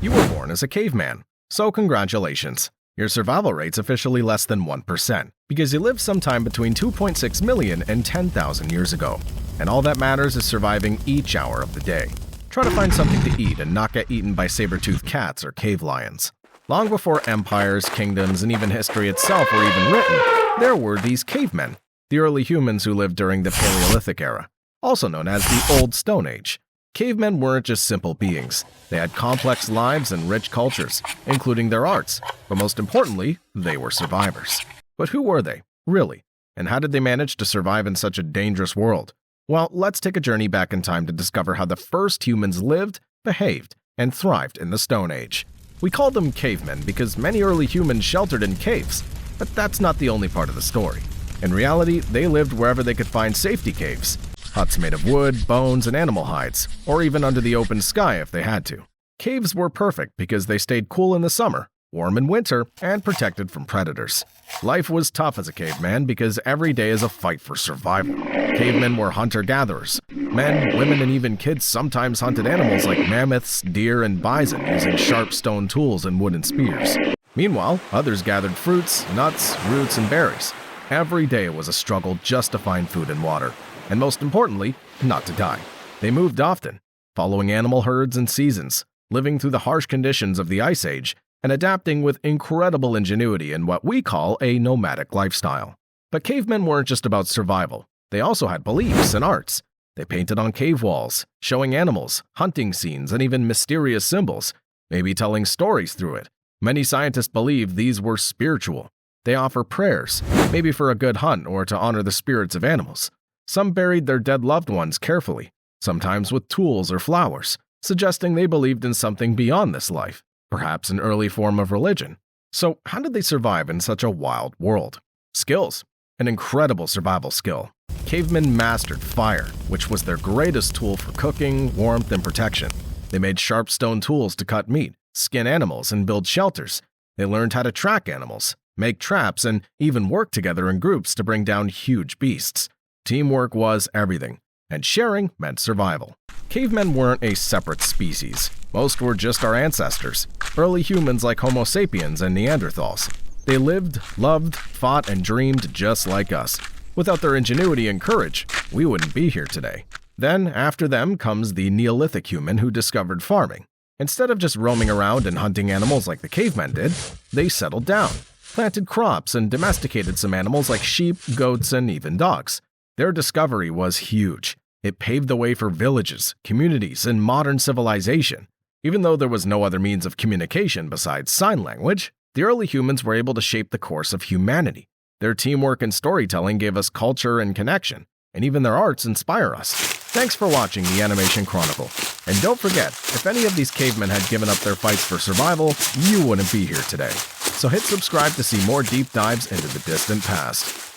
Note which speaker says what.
Speaker 1: You were born as a caveman, so congratulations. Your survival rate's officially less than 1%, because you lived sometime between 2.6 million and 10,000 years ago. And all that matters is surviving each hour of the day. Try to find something to eat and not get eaten by saber-toothed cats or cave lions. Long before empires, kingdoms, and even history itself were even written, there were these cavemen, the early humans who lived during the Paleolithic era, also known as the Old Stone Age. Cavemen weren't just simple beings. They had complex lives and rich cultures, including their arts, but most importantly, they were survivors. But who were they, really? And how did they manage to survive in such a dangerous world? Well, let's take a journey back in time to discover how the first humans lived, behaved, and thrived in the Stone Age. We call them cavemen because many early humans sheltered in caves, but that's not the only part of the story. In reality, they lived wherever they could find safety caves. Huts made of wood, bones, and animal hides, or even under the open sky if they had to. Caves were perfect because they stayed cool in the summer, warm in winter, and protected from predators. Life was tough as a caveman because every day is a fight for survival. Cavemen were hunter-gatherers. Men, women, and even kids sometimes hunted animals like mammoths, deer, and bison using sharp stone tools and wooden spears. Meanwhile, others gathered fruits, nuts, roots, and berries. Every day was a struggle just to find food and water. And most importantly, not to die. They moved often, following animal herds and seasons, living through the harsh conditions of the Ice Age, and adapting with incredible ingenuity in what we call a nomadic lifestyle. But cavemen weren't just about survival. They also had beliefs and arts. They painted on cave walls, showing animals, hunting scenes, and even mysterious symbols, maybe telling stories through it. Many scientists believe these were spiritual. They offer prayers, maybe for a good hunt or to honor the spirits of animals. Some buried their dead loved ones carefully, sometimes with tools or flowers, suggesting they believed in something beyond this life, perhaps an early form of religion. So how did they survive in such a wild world? Skills. An incredible survival skill. Cavemen mastered fire, which was their greatest tool for cooking, warmth, and protection. They made sharp stone tools to cut meat, skin animals, and build shelters. They learned how to track animals, make traps, and even work together in groups to bring down huge beasts. Teamwork was everything, and sharing meant survival. Cavemen weren't a separate species. Most were just our ancestors, early humans like Homo sapiens and Neanderthals. They lived, loved, fought, and dreamed just like us. Without their ingenuity and courage, we wouldn't be here today. Then, after them, comes the Neolithic human who discovered farming. Instead of just roaming around and hunting animals like the cavemen did, they settled down, planted crops, and domesticated some animals like sheep, goats, and even dogs. Their discovery was huge. It paved the way for villages, communities, and modern civilization. Even though there was no other means of communication besides sign language, the early humans were able to shape the course of humanity. Their teamwork and storytelling gave us culture and connection, and even their arts inspire us. Thanks for watching the Animation Chronicle. And don't forget, if any of these cavemen had given up their fights for survival, you wouldn't be here today. So hit subscribe to see more deep dives into the distant past.